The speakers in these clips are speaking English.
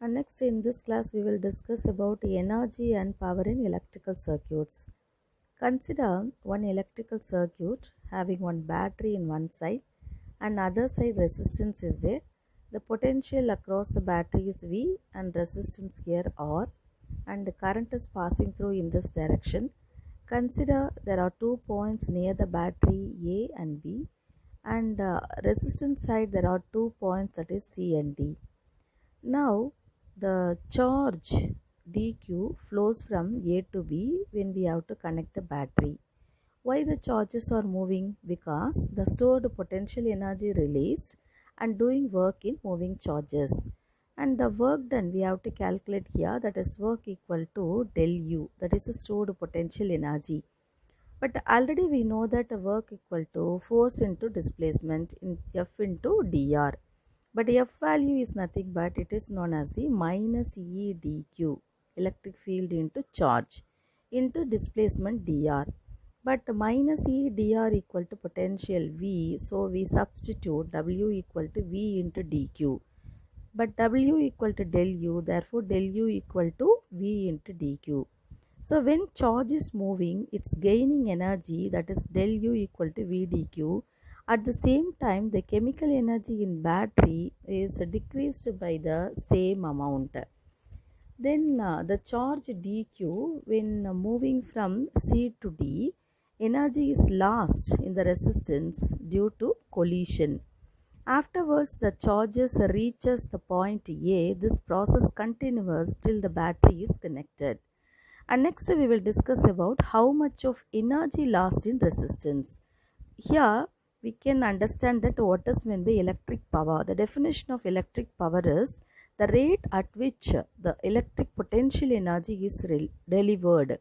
And next in this class we will discuss about energy and power in electrical circuits. Consider one electrical circuit having one battery in one side and other side resistance is there. The potential across the battery is V and resistance here R, and the current is passing through in this direction. Consider there are 2 points near the battery A and B, and resistance side there are 2 points, that is C and D. Now the charge dq flows from A to B when we have to connect the battery. Why the charges are moving? Because the stored potential energy released and doing work in moving charges. And the work done we have to calculate here, that is work equal to del U, that is the stored potential energy. But already we know that work equal to force into displacement in F into dr. But F value is nothing but it is known as the minus E dq, electric field into charge, into displacement dr. But minus E dr equal to potential V, so we substitute W equal to V into dq. But W equal to del U, therefore del U equal to V into dq. So when charge is moving, it's gaining energy, that is del U equal to V dq. At the same time, the chemical energy in battery is decreased by the same amount. Then the charge dq, when moving from C to D, energy is lost in the resistance due to collision. Afterwards, the charges reaches the point A. This process continues till the battery is connected. And next we will discuss about how much of energy lost in resistance. Here we can understand that what is meant by electric power. The definition of electric power is the rate at which the electric potential energy is delivered.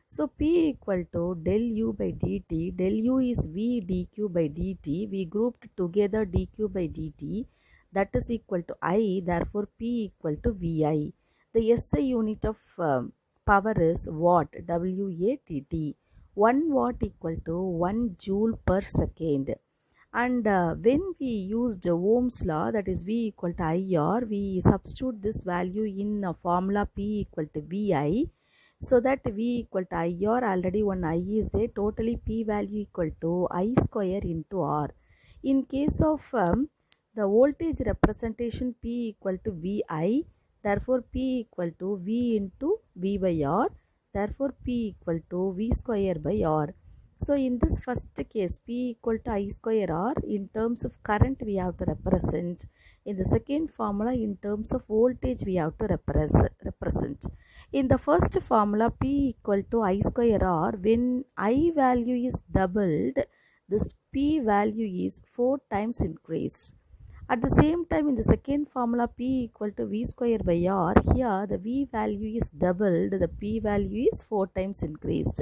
So P equal to del U by dt. Del U is V dq by dt. We grouped together dq by dt. That is equal to I. Therefore P equal to VI. The SI unit of power is watt, W-A-T-T. 1 watt equal to 1 joule per second. And when we used Ohm's law, that is V equal to IR, we substitute this value in formula P equal to VI. So that V equal to IR, already one I is there, totally P value equal to I square into R. In case of the voltage representation P equal to VI, therefore P equal to V into V by R, therefore P equal to V square by R. So in this first case, P equal to I square R, in terms of current we have to represent. In the second formula, in terms of voltage we have to represent. In the first formula, P equal to I square R, when I value is doubled, this P value is 4 times increased. At the same time, in the second formula, P equal to V square by R, here the V value is doubled, the P value is 4 times increased.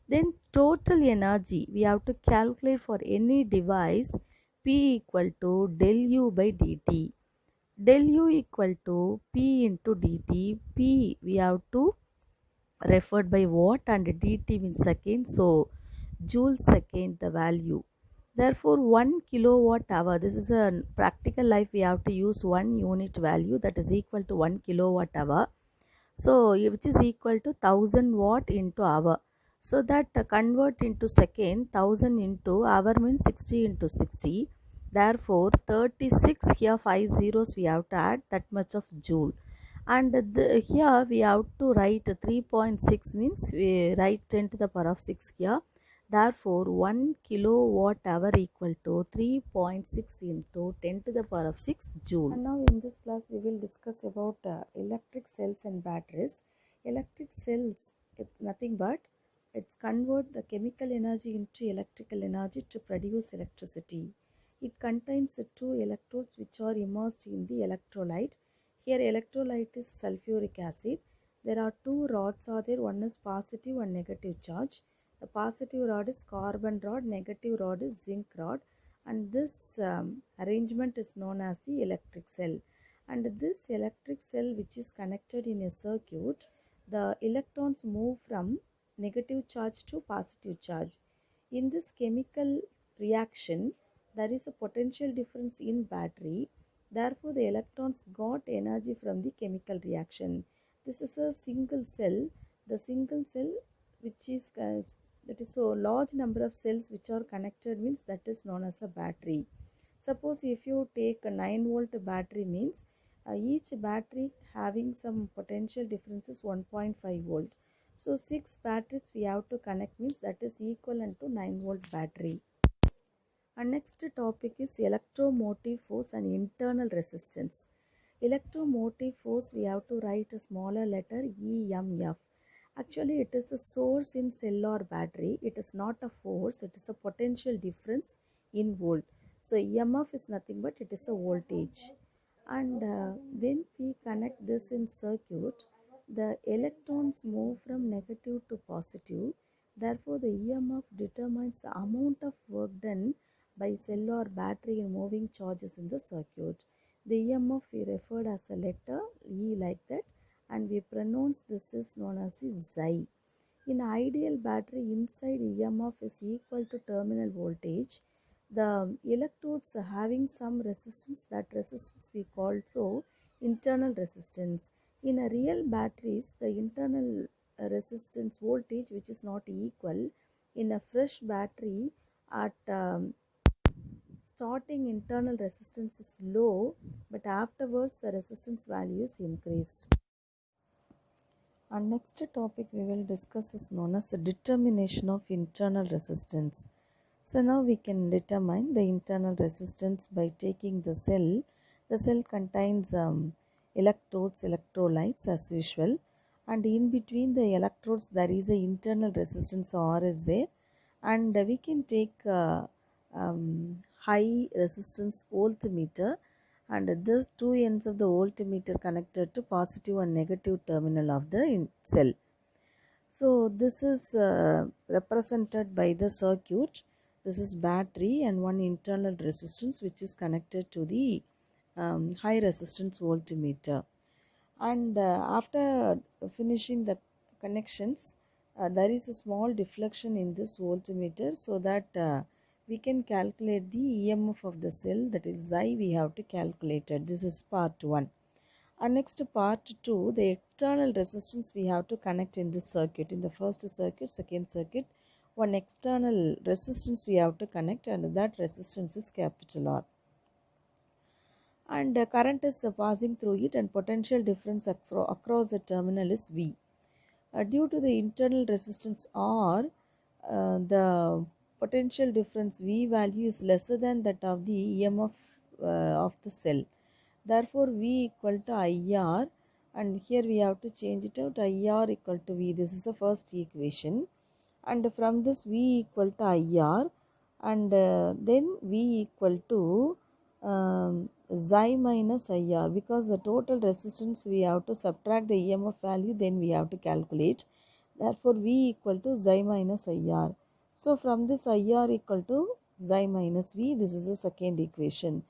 Then total energy we have to calculate for any device, P equal to del U by dt. Del U equal to P into dt. P we have to referred by watt and dt means second, so joule second the value. Therefore 1 kilowatt hour, this is a practical life, we have to use one unit value, that is equal to 1 kilowatt hour. So which is equal to 1000 watt into hour. So that convert into second, 1000 into hour means 60 into 60. Therefore 36, here 5 zeros we have to add, that much of joule. And here we have to write 3.6 means we write 10 to the power of 6 here. Therefore 1 kilowatt hour equal to 3.6 into 10 to the power of 6 joule. And now in this class we will discuss about electric cells and batteries. Electric cells, it's nothing but it's convert the chemical energy into electrical energy to produce electricity. It contains two electrodes which are immersed in the electrolyte. Here electrolyte is sulfuric acid. There are two rods are there, one is positive and negative charge. The positive rod is carbon rod, negative rod is zinc rod, and this arrangement is known as the electric cell. And this electric cell which is connected in a circuit, the electrons move from negative charge to positive charge. In this chemical reaction, there is a potential difference in battery. Therefore, the electrons got energy from the chemical reaction. This is a single cell. The single cell, which is that is so large number of cells which are connected, means that is known as a battery. Suppose if you take a 9-volt battery, means each battery having some potential differences 1.5 volt. So 6 batteries we have to connect, means that is equivalent to 9-volt battery. Our next topic is electromotive force and internal resistance. Electromotive force, we have to write a smaller letter EMF. Actually, it is a source in cell or battery. It is not a force, it is a potential difference in volt. So, EMF is nothing but it is a voltage. And when we connect this in circuit, the electrons move from negative to positive. Therefore, the EMF determines the amount of work done by cell or battery in moving charges in the circuit. The EMF we referred as the letter E like that, and we pronounce this is known as Xi. In ideal battery, inside EMF is equal to terminal voltage. The electrodes are having some resistance, that resistance we call so internal resistance. In a real batteries, the internal resistance voltage which is not equal. In a fresh battery, at starting internal resistance is low, but afterwards the resistance value is increased. Our next topic we will discuss is known as the determination of internal resistance. So now we can determine the internal resistance by taking the cell. The cell contains electrodes, electrolytes as usual, and in between the electrodes there is a internal resistance R is there, and we can take high resistance voltmeter, and the two ends of the voltmeter connected to positive and negative terminal of the cell. So this is represented by the circuit. This is battery and one internal resistance which is connected to the high resistance voltmeter. And after finishing the connections, there is a small deflection in this voltmeter, so that we can calculate the EMF of the cell, that is Xi we have to calculate it. This is part 1. And next part 2, the external resistance we have to connect in this circuit. In the first circuit, second circuit, one external resistance we have to connect, and that resistance is capital R. And current is passing through it, and potential difference across the terminal is V. Due to the internal resistance R, the potential difference V value is lesser than that of the EMF of the cell. Therefore, V equal to IR, and here we have to change it out, IR equal to V. This is the first equation, and from this V equal to IR, and then V equal to Xi minus IR, because the total resistance we have to subtract the EMF value, then we have to calculate. Therefore, V equal to Xi minus IR. So, from this IR equal to Xi minus V, this is the second equation.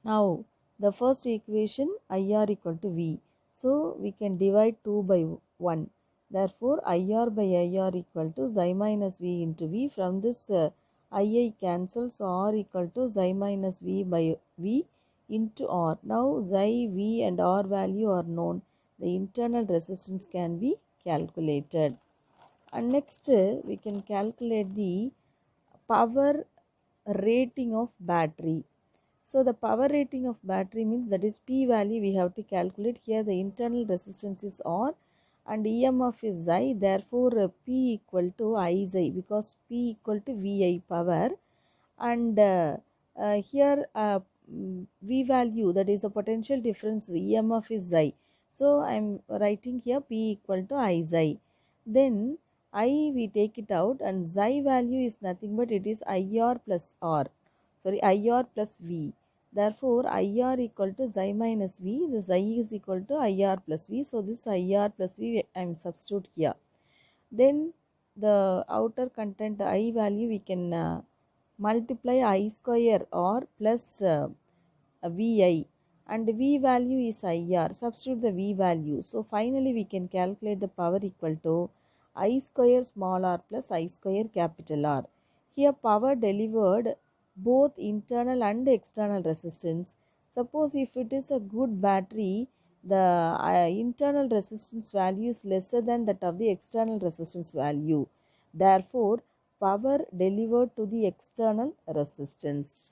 Now, the first equation IR equal to V. So, we can divide 2 by 1. Therefore, IR by IR equal to Xi minus V into V. From this II cancels, so R equal to Xi minus V by V into R. Now, Xi, V and R value are known. The internal resistance can be calculated. And next, we can calculate the power rating of battery. So the power rating of battery means, that is P value we have to calculate. Here the internal resistance is R and EMF is Xi. Therefore, P equal to I Xi, because P equal to VI power, and here V value, that is a potential difference, EMF is Xi. So I am writing here P equal to I Xi. Then I we take it out, and Xi value is nothing but it is IR plus R. IR plus V. Therefore, IR equal to Xi minus V. The Xi is equal to IR plus V. So, this IR plus V I am substitute here. Then the outer content I value we can multiply I square R plus VI, and V value is IR. Substitute the V value. So, finally we can calculate the power equal to I square small r plus I square capital R. Here power delivered both internal and external resistance. Suppose if it is a good battery, the internal resistance value is lesser than that of the external resistance value. Therefore, power delivered to the external resistance.